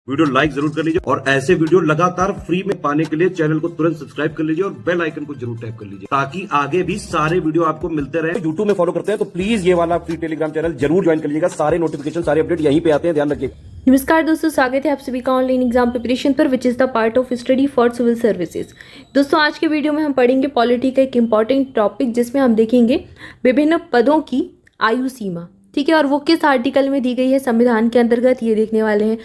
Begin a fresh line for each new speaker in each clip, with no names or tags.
Video like जरूर कर लीजिए और ऐसे वीडियो लगातार फ्री में पाने के लिए चैनल को तुरंत सब्सक्राइब कर लीजिए और बेल आइकन को जरूर टैप कर लीजिए ताकि आगे भी सारे वीडियो आपको मिलते रहे। यूट्यूब में फॉलो करते हैं तो प्लीज ये वाला फ्री टेलीग्राम चैनल जरूर ज्वाइन कर लीजिएगा। सारे नोटिफिकेशन सारे अपडेट यहीं पे आते हैं, ध्यान रखिए।
नमस्कार दोस्तों, स्वागत है आप सभी का ऑनलाइन एग्जाम प्रिपरेशन पर which is the part of study for civil services. दोस्तों आज के वीडियो में हम पढ़ेंगे पॉलिटी का एक इंपॉर्टेंट टॉपिक जिसमें हम देखेंगे विभिन्न पदों की आयु सीमा। ठीक है, और वो किस आर्टिकल में दी गई है संविधान के अंतर्गत, ये देखने वाले हैं।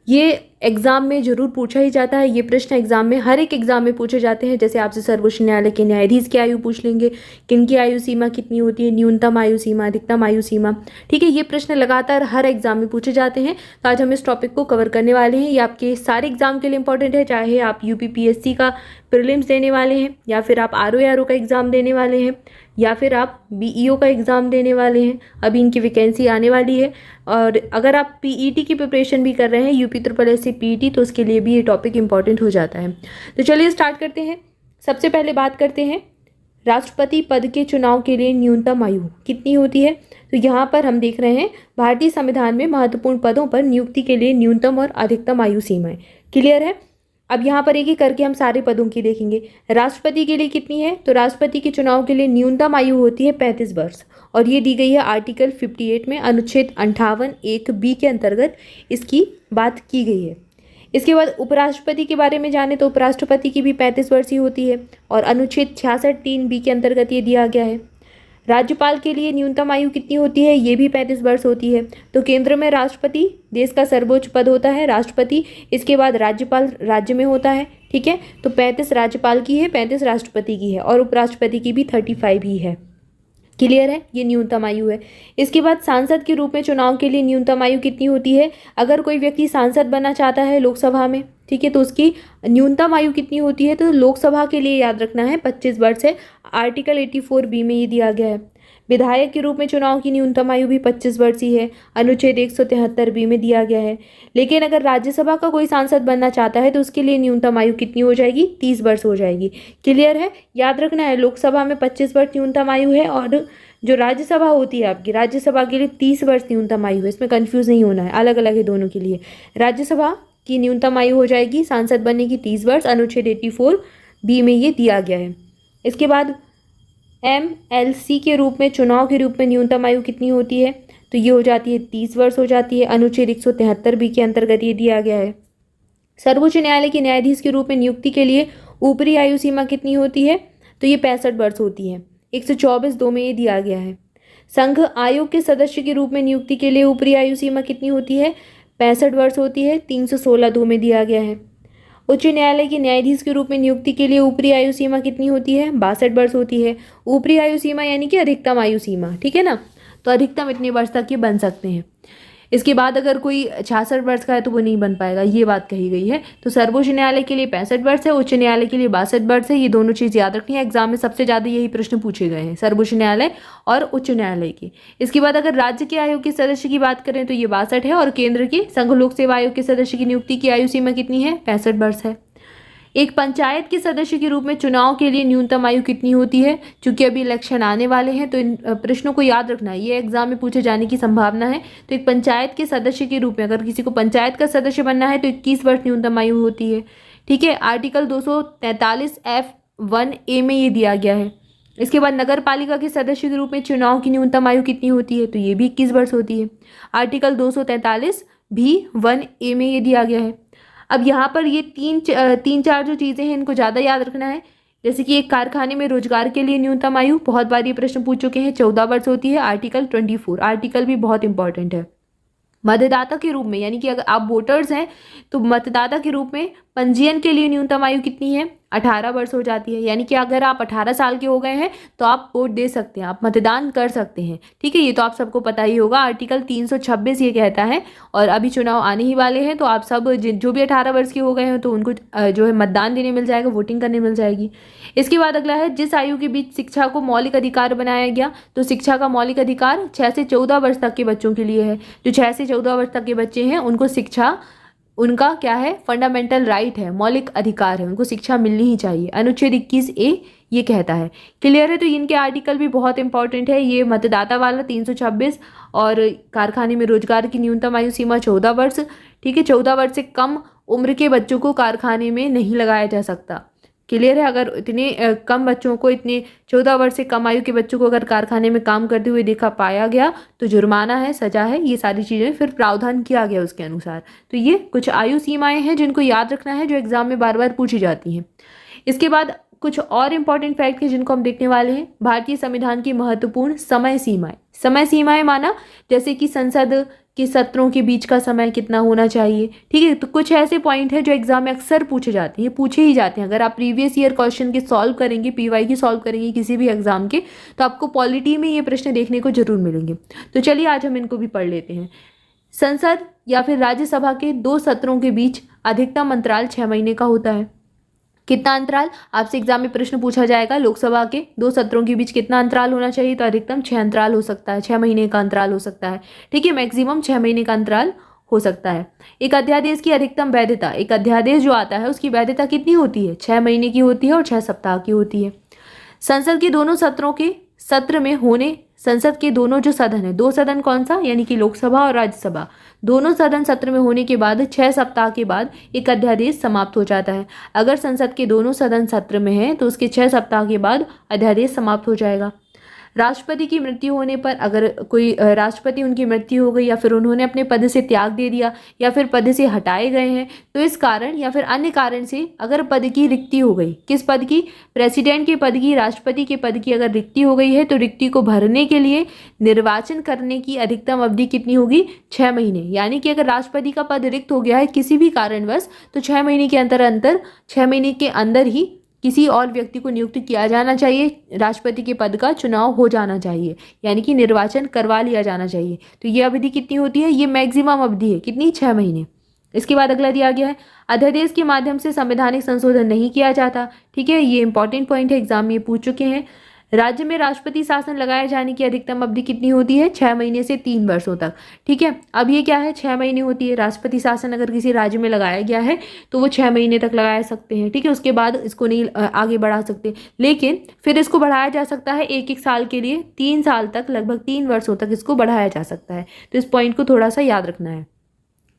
ये एग्जाम में जरूर पूछा ही जाता है, ये प्रश्न एग्जाम में हर एक एग्जाम में पूछे जाते हैं। जैसे आपसे सर्वोच्च न्यायालय के न्यायाधीश की आयु पूछ लेंगे, किनकी आयु सीमा कितनी होती है, न्यूनतम आयु सीमा, अधिकतम आयु सीमा। ठीक है, ये प्रश्न लगातार हर एग्जाम में पूछे जाते हैं। तो आज हम इस टॉपिक को कवर करने वाले हैं। ये आपके सारे एग्जाम के लिए इंपॉर्टेंट है, चाहे आप यूपीपीएससी का प्रीलिम्स देने वाले हैं, या फिर आप आरओ का एग्जाम देने वाले हैं, या फिर आप बीईओ का एग्ज़ाम देने वाले हैं। अभी इनकी वैकेंसी आने वाली है। और अगर आप पीईटी की प्रिपरेशन भी कर रहे हैं, UP triple S C PET, तो उसके लिए भी ये टॉपिक इंपॉर्टेंट हो जाता है। तो चलिए स्टार्ट करते हैं। सबसे पहले बात करते हैं राष्ट्रपति पद के चुनाव के लिए न्यूनतम आयु कितनी होती है। तो यहाँ पर हम देख रहे हैं भारतीय संविधान में महत्वपूर्ण पदों पर नियुक्ति के लिए न्यूनतम और अधिकतम आयु सीमाएं। क्लियर है। अब यहाँ पर एक एक करके हम सारे पदों की देखेंगे। राष्ट्रपति के लिए कितनी है, तो राष्ट्रपति के चुनाव के लिए न्यूनतम आयु होती है 35 वर्ष, और ये दी गई है आर्टिकल 58 में, अनुच्छेद 58(1)(b) के अंतर्गत इसकी बात की गई है। इसके बाद उपराष्ट्रपति के बारे में जाने तो उपराष्ट्रपति की भी 35 वर्ष ही होती है, और अनुच्छेद 66(3)(b) के अंतर्गत ये दिया गया है। राज्यपाल के लिए न्यूनतम आयु कितनी होती है, ये भी 35 वर्ष होती है। तो केंद्र में राष्ट्रपति देश का सर्वोच्च पद होता है, राष्ट्रपति। इसके बाद राज्यपाल राज्य में होता है। ठीक है, तो 35 राज्यपाल की है, 35 राष्ट्रपति की है, और उपराष्ट्रपति की भी 35 ही है। क्लियर है, ये न्यूनतम आयु है। इसके बाद सांसद के रूप में चुनाव के लिए न्यूनतम आयु कितनी होती है। अगर कोई व्यक्ति सांसद बनना चाहता है लोकसभा में, ठीक है, तो उसकी न्यूनतम आयु कितनी होती है, तो लोकसभा के लिए याद रखना है 25 वर्ष है। आर्टिकल 84(b) में ये दिया गया है। विधायक के रूप में चुनाव की न्यूनतम आयु भी 25 वर्ष ही है, अनुच्छेद 173(b) में दिया गया है। लेकिन अगर राज्यसभा का कोई सांसद बनना चाहता है तो उसके लिए न्यूनतम आयु कितनी हो जाएगी, 30 वर्ष हो जाएगी। क्लियर है, याद रखना है लोकसभा में 25 वर्ष न्यूनतम आयु है, और जो राज्यसभा होती है आपकी, राज्यसभा के लिए 30 वर्ष न्यूनतम आयु है। इसमें कन्फ्यूज़ नहीं होना है, अलग अलग है दोनों के लिए। राज्यसभा की न्यूनतम आयु हो जाएगी सांसद बनने की 30 वर्ष, अनुच्छेद 84(b) में ये दिया गया है। इसके बाद एमएलसी के रूप में चुनाव के रूप में न्यूनतम आयु कितनी होती है, तो ये हो जाती है 30 वर्ष हो जाती है, अनुच्छेद 173(b) के अंतर्गत ये दिया गया है। सर्वोच्च न्यायालय के न्यायाधीश के रूप में नियुक्ति के लिए ऊपरी आयु सीमा कितनी होती है, तो ये 65 वर्ष होती है, 124(2) में ये दिया गया है। संघ आयोग के सदस्य के रूप में नियुक्ति के लिए ऊपरी आयु सीमा कितनी होती है, 65 वर्ष होती है, 316(2) में दिया गया है। उच्च न्यायालय के न्यायाधीश के रूप में नियुक्ति के लिए ऊपरी आयु सीमा कितनी होती है, 62 वर्ष होती है। ऊपरी आयु सीमा यानी कि अधिकतम आयु सीमा, ठीक है ना, तो अधिकतम इतने वर्ष तक ये बन सकते हैं। इसके बाद अगर कोई 66 वर्ष का है तो वो नहीं बन पाएगा, ये बात कही गई है। तो सर्वोच्च न्यायालय के लिए 65 वर्ष है, उच्च न्यायालय के लिए 62 वर्ष है। ये दोनों चीज़ याद रखनी है, एग्जाम में सबसे ज़्यादा यही प्रश्न पूछे गए हैं, सर्वोच्च न्यायालय और उच्च न्यायालय के। इसके बाद अगर राज्य के आयोग के सदस्य की बात करें तो ये 62 है, और केंद्र के संघ लोक सेवा आयोग के सदस्य की नियुक्ति की आयु सीमा कितनी है, 65 वर्ष है। एक पंचायत के सदस्य के रूप में चुनाव के लिए न्यूनतम आयु कितनी होती है। चूंकि अभी इलेक्शन आने वाले हैं तो इन प्रश्नों को याद रखना है, ये एग्जाम में पूछे जाने की संभावना है। तो एक पंचायत के सदस्य के रूप में अगर किसी को पंचायत का सदस्य बनना है तो 21 वर्ष न्यूनतम आयु होती है। ठीक है, आर्टिकल 243(f)(1)(a) में ये दिया गया है। इसके बाद नगर पालिका के सदस्य के रूप में चुनाव की न्यूनतम आयु कितनी होती है, तो ये भी 21 वर्ष होती है। आर्टिकल 243(b)(1)(a) में ये दिया गया है। अब यहाँ पर ये तीन चार जो चीज़ें हैं इनको ज़्यादा याद रखना है। जैसे कि एक कारखाने में रोजगार के लिए न्यूनतम आयु, बहुत बार ये प्रश्न पूछ चुके हैं, 14 वर्ष होती है। आर्टिकल 24, आर्टिकल भी बहुत इंपॉर्टेंट है। मतदाता के रूप में यानी कि अगर आप वोटर्स हैं तो मतदाता के रूप में पंजीयन के लिए न्यूनतम आयु कितनी है, 18 वर्ष हो जाती है। यानी कि अगर आप 18 साल के हो गए हैं तो आप वोट दे सकते हैं, आप मतदान कर सकते हैं। ठीक है, ये तो आप सबको पता ही होगा। आर्टिकल 326 ये कहता है, और अभी चुनाव आने ही वाले हैं तो आप सब जो भी 18 वर्ष के हो गए हैं तो उनको जो है मतदान देने मिल जाएगा, वोटिंग करने मिल जाएगी। इसके बाद अगला है जिस आयु के बीच शिक्षा को मौलिक अधिकार बनाया गया, तो शिक्षा का मौलिक अधिकार 6 से 14 वर्ष तक के बच्चों के लिए है। जो 6 से 14 वर्ष तक के बच्चे हैं उनको शिक्षा उनका क्या है, फंडामेंटल राइट है, मौलिक अधिकार है, उनको शिक्षा मिलनी ही चाहिए। अनुच्छेद 21A ये कहता है। क्लियर है। तो इनके आर्टिकल भी बहुत इंपॉर्टेंट है। ये मतदाता वाला 326 और कारखाने में रोजगार की न्यूनतम आयु सीमा 14 वर्ष। ठीक है, 14 वर्ष से कम उम्र के बच्चों को कारखाने में नहीं लगाया जा सकता। क्लियर है। अगर इतने कम बच्चों को, इतने 14 वर्ष से कम आयु के बच्चों को अगर कारखाने में काम करते हुए देखा पाया गया तो जुर्माना है, सजा है, ये सारी चीज़ें फिर प्रावधान किया गया उसके अनुसार। तो ये कुछ आयु सीमाएं हैं जिनको याद रखना है, जो एग्जाम में बार बार पूछी जाती हैं। इसके बाद कुछ और इंपॉर्टेंट फैक्ट है जिनको हम देखने वाले हैं। भारतीय संविधान की महत्वपूर्ण समय सीमाएं। समय सीमाएं माना जैसे कि संसद के सत्रों के बीच का समय कितना होना चाहिए। ठीक है, तो कुछ ऐसे पॉइंट है जो एग्जाम में अक्सर पूछे जाते हैं, पूछे ही जाते हैं। अगर आप प्रीवियस ईयर क्वेश्चन के सॉल्व करेंगे, PY की सॉल्व करेंगे किसी भी एग्जाम के, तो आपको पॉलिटी में ये प्रश्न देखने को जरूर मिलेंगे। तो चलिए आज हम इनको भी पढ़ लेते हैं। संसद या फिर राज्यसभा के 2 सत्रों के बीच अधिकतम अंतराल 6 महीने का होता है। कितना अंतराल, आपसे एग्जाम में प्रश्न पूछा जाएगा, लोकसभा के 2 सत्रों के बीच कितना अंतराल होना चाहिए, तो अधिकतम 6 अंतराल हो सकता है, 6 महीने का अंतराल हो सकता है। ठीक है, मैक्सिमम 6 महीने का अंतराल हो सकता है। एक अध्यादेश की अधिकतम वैधता, एक अध्यादेश जो आता है उसकी वैधता कितनी होती है, 6 महीने की होती है और 6 सप्ताह की होती है। संसद के दोनों सत्रों के सत्र में होने, संसद के दोनों जो सदन है, 2 सदन कौन सा, यानी कि लोकसभा और राज्यसभा, दोनों सदन सत्र में होने के बाद 6 सप्ताह के बाद एक अध्यादेश समाप्त हो जाता है। अगर संसद के दोनों सदन सत्र में है तो उसके 6 सप्ताह के बाद अध्यादेश समाप्त हो जाएगा। राष्ट्रपति की मृत्यु होने पर, अगर कोई राष्ट्रपति उनकी मृत्यु हो गई या फिर उन्होंने अपने पद से त्याग दे दिया या फिर पद से हटाए गए हैं, तो इस कारण या फिर अन्य कारण से अगर पद की रिक्ति हो गई, किस पद की, प्रेसिडेंट के पद की, राष्ट्रपति के पद की अगर रिक्ति हो गई है, तो रिक्ति को भरने के लिए निर्वाचन करने की अधिकतम अवधि कितनी होगी, 6 महीने। यानी कि अगर राष्ट्रपति का पद रिक्त हो गया है किसी भी कारणवश, तो 6 महीने के अंतर 6 महीने के अंदर ही किसी और व्यक्ति को नियुक्त किया जाना चाहिए, राष्ट्रपति के पद का चुनाव हो जाना चाहिए, यानी कि निर्वाचन करवा लिया जाना चाहिए। तो ये अवधि कितनी होती है, ये मैक्सिमम अवधि है, कितनी, 6 महीने। इसके बाद अगला दिया गया है, अध्यादेश के माध्यम से संवैधानिक संशोधन नहीं किया जाता। ठीक है, ये इंपॉर्टेंट पॉइंट है, एग्जाम में पूछ चुके हैं। राज्य में राष्ट्रपति शासन लगाए जाने की अधिकतम अवधि कितनी होती है, 6 महीने से 3 वर्षों तक। ठीक है, अब ये क्या है, 6 महीने होती है। राष्ट्रपति शासन अगर किसी राज्य में लगाया गया है तो वो 6 महीने तक लगा सकते हैं। ठीक है, उसके बाद इसको नहीं आगे बढ़ा सकते, लेकिन फिर इसको बढ़ाया जा सकता है 1-1 साल के लिए, 3 साल तक, लगभग 3 वर्षों तक इसको बढ़ाया जा सकता है। तो इस पॉइंट को थोड़ा सा याद रखना है।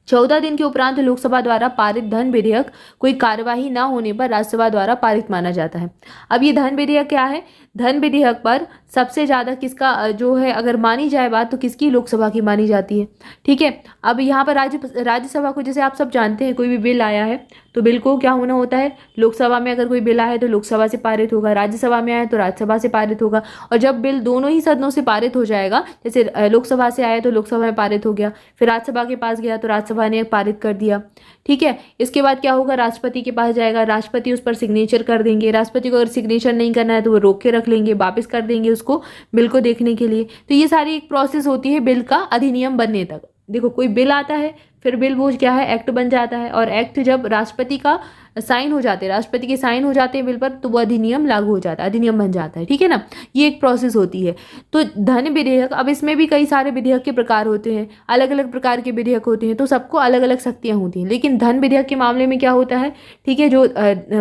14 दिन के उपरांत लोकसभा द्वारा पारित धन विधेयक कोई कार्यवाही न होने पर राज्यसभा द्वारा पारित माना जाता है। अब ये धन विधेयक क्या है, धन विधेयक पर सबसे ज़्यादा किसका जो है, अगर मानी जाए बात तो किसकी, लोकसभा की मानी जाती है। ठीक है, अब यहाँ पर राज्यसभा को, जैसे आप सब जानते हैं, कोई भी बिल आया है तो बिल को क्या होना होता है, लोकसभा में अगर कोई बिल आया है तो लोकसभा से पारित होगा, राज्यसभा में आया तो राज्यसभा से पारित होगा। और जब बिल दोनों ही सदनों से पारित हो जाएगा, जैसे लोकसभा से आया तो लोकसभा में पारित हो गया, फिर राज्यसभा के पास गया तो राज्यसभा ने पारित कर दिया। ठीक है, इसके बाद क्या होगा, राष्ट्रपति के पास जाएगा, राष्ट्रपति उस पर सिग्नेचर कर देंगे। राष्ट्रपति को अगर सिग्नेचर नहीं करना है तो वो रोक के रख लेंगे, वापस कर देंगे उसको बिल को देखने के लिए। तो ये सारी एक प्रोसेस होती है बिल का अधिनियम बनने तक। देखो, कोई बिल आता है, फिर बिल वो क्या है, एक्ट बन जाता है, और एक्ट जब राष्ट्रपति का साइन हो जाते हैं, राष्ट्रपति के साइन हो जाते हैं बिल पर, तो वो अधिनियम लागू हो जाता है, अधिनियम बन जाता है। ठीक है ना, ये एक प्रोसेस होती है। तो धन विधेयक, अब इसमें भी कई सारे विधेयक के प्रकार होते हैं, अलग अलग प्रकार के विधेयक होते हैं, तो सबको अलग अलग शक्तियाँ होती हैं। लेकिन धन विधेयक के मामले में क्या होता है, ठीक है, जो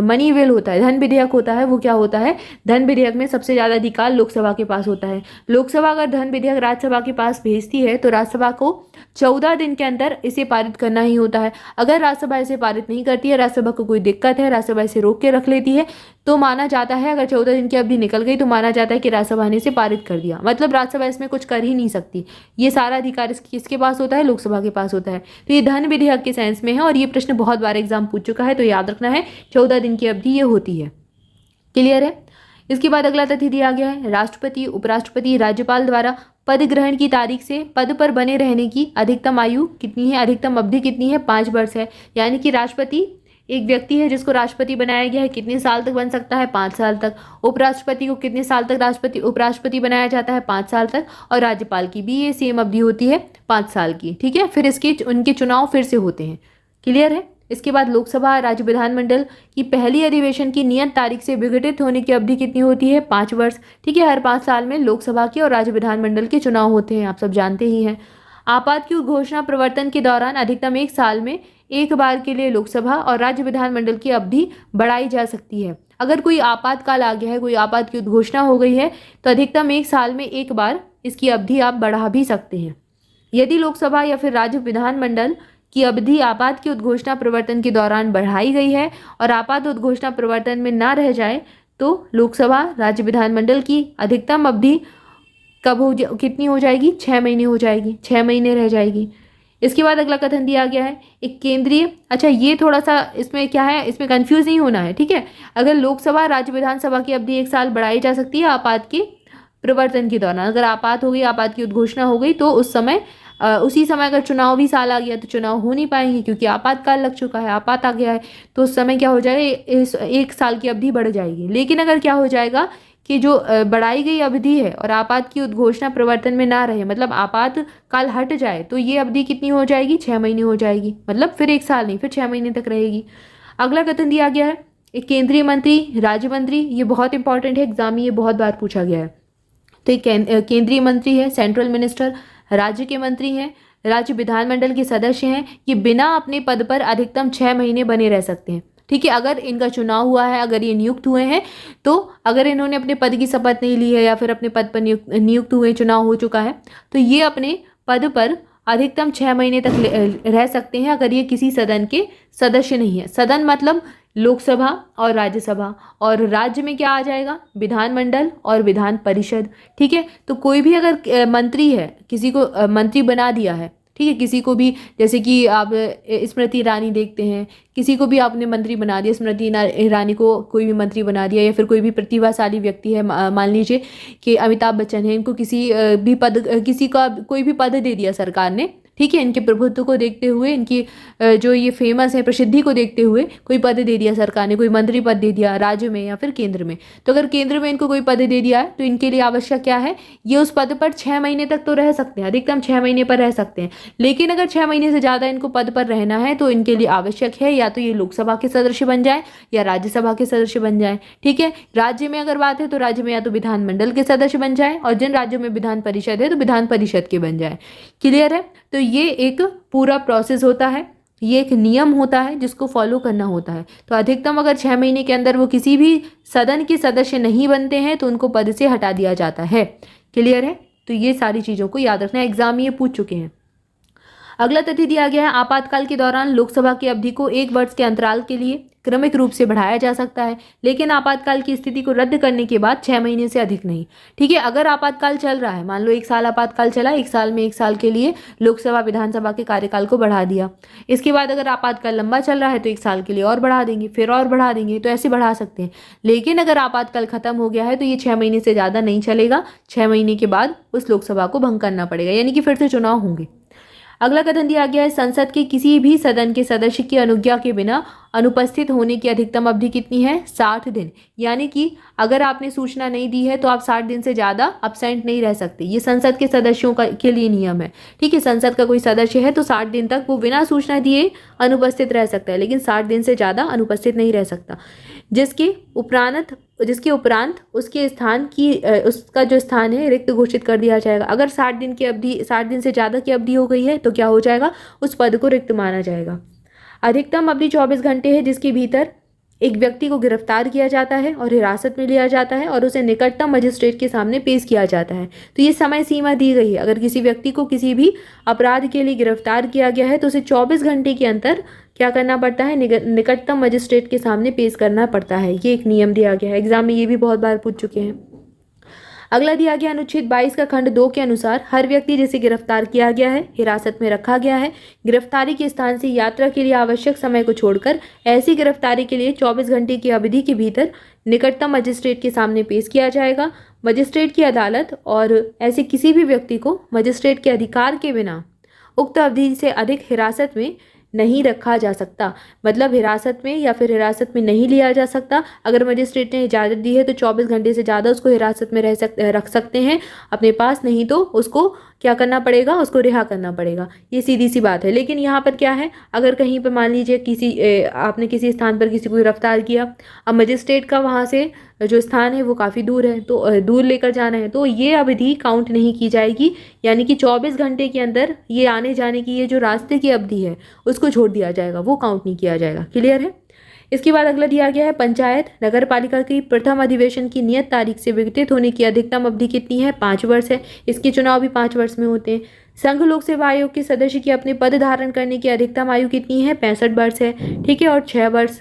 मनी बिल होता है, धन विधेयक होता है, वो क्या होता है, धन विधेयक में सबसे ज़्यादा अधिकार लोकसभा के पास होता है। लोकसभा अगर धन विधेयक राज्यसभा के पास भेजती है तो राज्यसभा को 14 दिन के अंदर इसे पारित करना ही होता है। अगर राज्यसभा इसे पारित नहीं करती है, राज्यसभा को कोई दिक्कत है, राज्यसभा इसे रोक के रख लेती है, तो माना जाता है, अगर 14 दिन की अवधि निकल गई तो माना जाता है कि राज्यसभा ने इसे पारित कर दिया। मतलब राज्यसभा इसमें कुछ कर ही नहीं सकती, ये सारा अधिकार किसके पास होता है, लोकसभा के पास होता है। तो ये धन विधेयक के सेंस में है, और ये प्रश्न बहुत बार एग्जाम पूछ चुका है, तो याद रखना है 14 दिन की अवधि ये होती है। क्लियर है। इसके बाद अगला तथ्य दिया गया है, राष्ट्रपति, उपराष्ट्रपति, राज्यपाल द्वारा पद ग्रहण की तारीख से पद पर बने रहने की अधिकतम आयु कितनी है, अधिकतम अवधि कितनी है, 5 वर्ष है। यानी कि राष्ट्रपति एक व्यक्ति है जिसको राष्ट्रपति बनाया गया है, कितने साल तक बन सकता है, 5 साल तक। उपराष्ट्रपति को कितने साल तक उपराष्ट्रपति बनाया जाता है, 5 साल तक। और राज्यपाल की भी ये सेम अवधि होती है, 5 साल की। ठीक है, फिर उनके चुनाव फिर से होते हैं। क्लियर है। इसके बाद लोकसभा, राज्य विधानमंडल की पहली अधिवेशन की नियत तारीख से विघटित होने की अवधि कितनी होती है, 5 वर्ष। ठीक है, हर 5 साल में लोकसभा के और राज्य विधानमंडल के चुनाव होते हैं, आप सब जानते ही हैं। आपात की घोषणा प्रवर्तन के दौरान अधिकतम 1 साल में एक बार के लिए लोकसभा और राज्य विधानमंडल की अवधि बढ़ाई जा सकती है। अगर कोई आपातकाल आ गया है, कोई आपात की उद्घोषणा हो गई है, तो अधिकतम एक साल में एक बार इसकी अवधि आप बढ़ा भी सकते हैं। यदि लोकसभा या फिर राज्य विधानमंडल की अवधि आपात की उद्घोषणा प्रवर्तन के दौरान बढ़ाई गई है और आपात उद्घोषणा प्रवर्तन में ना रह जाए, तो लोकसभा राज्य विधानमंडल की अधिकतम अवधि कितनी हो जाएगी? 6 महीने हो जाएगी, 6 महीने रह जाएगी। इसके बाद अगला कथन दिया गया है एक केंद्रीय, अच्छा ये थोड़ा सा इसमें क्या है, इसमें कंफ्यूज नहीं होना है, ठीक है। अगर लोकसभा राज्य विधानसभा की अवधि एक साल बढ़ाई जा सकती है आपात के प्रवर्तन के दौरान। अगर आपात हो गई, आपात की उद्घोषणा हो गई, तो उस समय उसी समय अगर चुनाव भी साल आ गया तो चुनाव हो नहीं पाएंगे, क्योंकि आपातकाल लग चुका है, आपात आ गया है, तो उस समय क्या हो जाएगा, इस एक साल की अवधि बढ़ जाएगी। लेकिन अगर क्या हो जाएगा कि जो बढ़ाई गई अवधि है और आपात की उद्घोषणा प्रवर्तन में ना रहे, मतलब आपातकाल हट जाए, तो ये अवधि कितनी हो जाएगी? 6 महीने हो जाएगी। मतलब फिर एक साल नहीं, फिर 6 महीने तक रहेगी। अगला कथन दिया गया है एक केंद्रीय मंत्री, राज्य मंत्री, ये बहुत इंपॉर्टेंट है, एग्जाम में ये बहुत बार पूछा गया है। तो एक केंद्रीय मंत्री है, सेंट्रल मिनिस्टर, राज्य के मंत्री हैं, राज्य विधानमंडल के सदस्य हैं, ये बिना अपने पद पर अधिकतम 6 महीने बने रह सकते हैं, ठीक है। अगर इनका चुनाव हुआ है, अगर ये नियुक्त हुए हैं, तो अगर इन्होंने अपने पद की शपथ नहीं ली है या फिर अपने पद पर नियुक्त हुए, चुनाव हो चुका है, तो ये अपने पद पर अधिकतम 6 महीने तक रह सकते हैं, अगर ये किसी सदन के सदस्य नहीं है। सदन मतलब लोकसभा और राज्यसभा, और राज्य में क्या आ जाएगा? विधानमंडल और विधान परिषद, ठीक है। तो कोई भी अगर मंत्री है, किसी को मंत्री बना दिया है, ठीक है, किसी को भी, जैसे कि आप स्मृति ईरानी देखते हैं, किसी को भी आपने मंत्री बना दिया, स्मृति ईरानी को कोई भी मंत्री बना दिया, या फिर कोई भी प्रतिभाशाली व्यक्ति है, मान लीजिए कि अमिताभ बच्चन है, इनको किसी भी पद, किसी का कोई भी पद दे दिया सरकार ने, ठीक है, इनके प्रभुत्व को देखते हुए, इनकी जो ये फेमस है, प्रसिद्धि को देखते हुए कोई पद दे दिया सरकार ने, कोई मंत्री पद दे दिया राज्य में या फिर केंद्र में। तो अगर केंद्र में इनको कोई पद दे दिया है, तो इनके लिए आवश्यक क्या है? ये उस पद पर 6 महीने तक तो रह सकते हैं, अधिकतम 6 महीने पर रह सकते हैं। लेकिन अगर 6 महीने से ज़्यादा इनको पद पर रहना है, तो इनके लिए आवश्यक है या तो ये लोकसभा के सदस्य बन जाए या राज्यसभा के सदस्य बन जाए, ठीक है। राज्य में अगर बात है, तो राज्य में या तो विधानमंडल के सदस्य बन जाए, और जिन राज्यों में विधान परिषद है तो विधान परिषद के बन जाए। क्लियर है? तो ये एक पूरा प्रोसेस होता है, ये एक नियम होता है जिसको फॉलो करना होता है। तो अधिकतम अगर 6 महीने के अंदर वो किसी भी सदन के सदस्य नहीं बनते हैं, तो उनको पद से हटा दिया जाता है। क्लियर है? तो ये सारी चीज़ों को याद रखना, एग्जाम में ये पूछ चुके हैं। अगला तथ्य दिया गया है आपातकाल के दौरान लोकसभा की अवधि को 1 वर्ष के अंतराल के लिए क्रमिक रूप से बढ़ाया जा सकता है, लेकिन आपातकाल की स्थिति को रद्द करने के बाद 6 महीने से अधिक नहीं, ठीक है। अगर आपातकाल चल रहा है, मान लो 1 साल आपातकाल चला, 1 साल में 1 साल के लिए लोकसभा विधानसभा के कार्यकाल को बढ़ा दिया। इसके बाद अगर आपातकाल लंबा चल रहा है तो 1 साल के लिए और बढ़ा देंगे, फिर और बढ़ा देंगे, तो ऐसे बढ़ा सकते हैं। लेकिन अगर आपातकाल खत्म हो गया है तो ये 6 महीने से ज़्यादा नहीं चलेगा, 6 महीने के बाद उस लोकसभा को भंग करना पड़ेगा, यानी कि फिर से चुनाव होंगे। अगला कथन दिया गया है संसद के किसी भी सदन के सदस्य की अनुज्ञा के बिना अनुपस्थित होने की अधिकतम अवधि कितनी है? 60 दिन। यानी कि अगर आपने सूचना नहीं दी है तो आप 60 दिन से ज़्यादा अब्सेंट नहीं रह सकते। ये संसद के सदस्यों के लिए नियम है, ठीक है। संसद का कोई सदस्य है तो 60 दिन तक वो बिना सूचना दिए अनुपस्थित रह सकता है, लेकिन 60 दिन से ज़्यादा अनुपस्थित नहीं रह सकता। जिसके उपरांत उसके स्थान की उसका जो स्थान है रिक्त घोषित कर दिया जाएगा। अगर 60 दिन से ज़्यादा की अवधि हो गई है तो क्या हो जाएगा? उस पद को रिक्त माना जाएगा। अधिकतम अवधि 24 घंटे है, जिसके भीतर एक व्यक्ति को गिरफ्तार किया जाता है और हिरासत में लिया जाता है और उसे निकटतम मजिस्ट्रेट के सामने पेश किया जाता है। तो ये समय सीमा दी गई है। अगर किसी व्यक्ति को किसी भी अपराध के लिए गिरफ्तार किया गया है तो उसे 24 घंटे के अंदर क्या करना पड़ता है? निकटतम मजिस्ट्रेट के सामने पेश करना पड़ता है। ये एक नियम दिया गया है, एग्जाम में ये भी बहुत बार पूछ चुके हैं। अगला दिया गया अनुच्छेद 22 का खंड 2 के अनुसार हर व्यक्ति जिसे गिरफ्तार किया गया है, हिरासत में रखा गया है, गिरफ्तारी के स्थान से यात्रा के लिए आवश्यक समय को छोड़कर ऐसी गिरफ्तारी के लिए 24 घंटे की अवधि के भीतर निकटतम मजिस्ट्रेट के सामने पेश किया जाएगा। मजिस्ट्रेट की अदालत और ऐसे किसी भी व्यक्ति को मजिस्ट्रेट के अधिकार के बिना उक्त अवधि से अधिक हिरासत में नहीं रखा जा सकता। मतलब हिरासत में या फिर हिरासत में नहीं लिया जा सकता। अगर मजिस्ट्रेट ने इजाज़त दी है तो 24 घंटे से ज़्यादा उसको हिरासत में रख सकते हैं अपने पास, नहीं तो उसको क्या करना पड़ेगा, उसको रिहा करना पड़ेगा। ये सीधी सी बात है। लेकिन यहाँ पर क्या है, अगर कहीं पर मान लीजिए आपने किसी स्थान पर किसी को गिरफ्तार किया, अब मजिस्ट्रेट का वहाँ से जो स्थान है वो काफ़ी दूर है, तो दूर लेकर जाना है, तो ये अवधि काउंट नहीं की जाएगी। यानी कि 24 घंटे के अंदर ये आने जाने की ये जो रास्ते की अवधि है उसको छोड़ दिया जाएगा, वो काउंट नहीं किया जाएगा। क्लियर है। इसके बाद अगला दिया गया है, पंचायत नगर पालिका की प्रथम अधिवेशन की नियत तारीख से विघटित होने की अधिकतम अवधि कितनी है? 5 वर्ष है। इसके चुनाव भी 5 वर्ष में होते हैं। संघ लोक सेवा आयोग के सदस्य की अपने पद धारण करने की अधिकतम आयु कितनी है? 65 वर्ष है। ठीक है। और 6 वर्ष,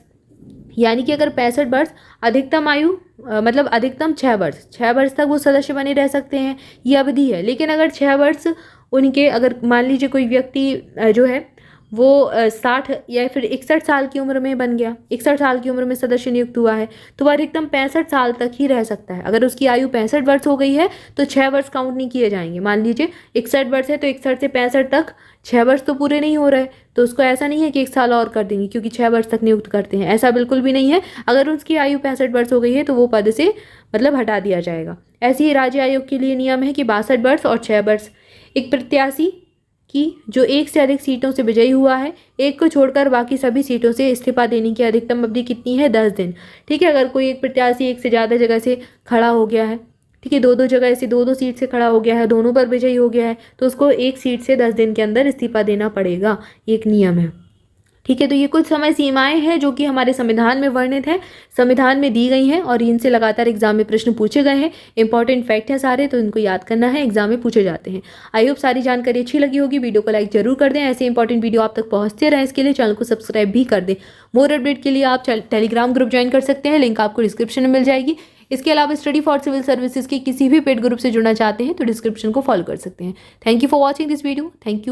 यानी कि अगर 65 वर्ष अधिकतम आयु मतलब अधिकतम 6 वर्ष, 6 वर्ष तक वो सदस्य बने रह सकते हैं, ये अवधि है। लेकिन अगर 6 वर्ष उनके, अगर मान लीजिए कोई व्यक्ति जो है वो 60 या फिर 61 साल की उम्र में बन गया, 61 साल की उम्र में सदस्य नियुक्त हुआ है, तो वह अधिकतम 65 साल तक ही रह सकता है। अगर उसकी आयु 65 वर्ष हो गई है तो 6 वर्ष काउंट नहीं किए जाएंगे। मान लीजिए 61 वर्ष है तो 61 से 65 तक 6 वर्ष तो पूरे नहीं हो रहे, तो उसको ऐसा नहीं है कि 1 साल और कर देंगे क्योंकि 6 वर्ष तक नियुक्त करते हैं, ऐसा बिल्कुल भी नहीं है। अगर उसकी आयु 65 वर्ष हो गई है तो वो पद से मतलब हटा दिया जाएगा। ऐसे ही राज्य आयोग के लिए नियम है कि 62 वर्ष और 6 वर्ष। एक प्रत्याशी कि जो एक से अधिक सीटों से विजयी हुआ है, एक को छोड़कर बाकी सभी सीटों से इस्तीफा देने की अधिकतम अवधि कितनी है? 10 दिन। ठीक है। अगर कोई एक प्रत्याशी एक से ज़्यादा जगह से खड़ा हो गया है, ठीक है, 2-2 जगह से 2-2 सीट से खड़ा हो गया है, दोनों पर विजयी हो गया है, तो उसको एक सीट से 10 दिन के अंदर इस्तीफा देना पड़ेगा। ये एक नियम है। ठीक है। तो ये कुछ समय सीमाएं हैं जो कि हमारे संविधान में वर्णित है, संविधान में दी गई हैं और इनसे लगातार एग्जाम में प्रश्न पूछे गए हैं। इंपॉर्टेंट फैक्ट है सारे, तो इनको याद करना है, एग्जाम में पूछे जाते हैं। आई होप सारी जानकारी अच्छी लगी होगी। वीडियो को लाइक जरूर कर दें। ऐसे इंपॉर्टेंट वीडियो आप तक पहुंचते रहे, इसके लिए चैनल को सब्सक्राइब भी कर दें। मोर अपडेट के लिए आप टेलीग्राम ग्रुप ज्वाइन कर सकते हैं, लिंक आपको डिस्क्रिप्शन में मिल जाएगी। इसके अलावा स्टडी फॉर सिविल सर्विसेज के किसी भी पेड ग्रुप से जुड़ना चाहते हैं तो डिस्क्रिप्शन को फॉलो कर सकते हैं। Thank you for watching this video. Thank you.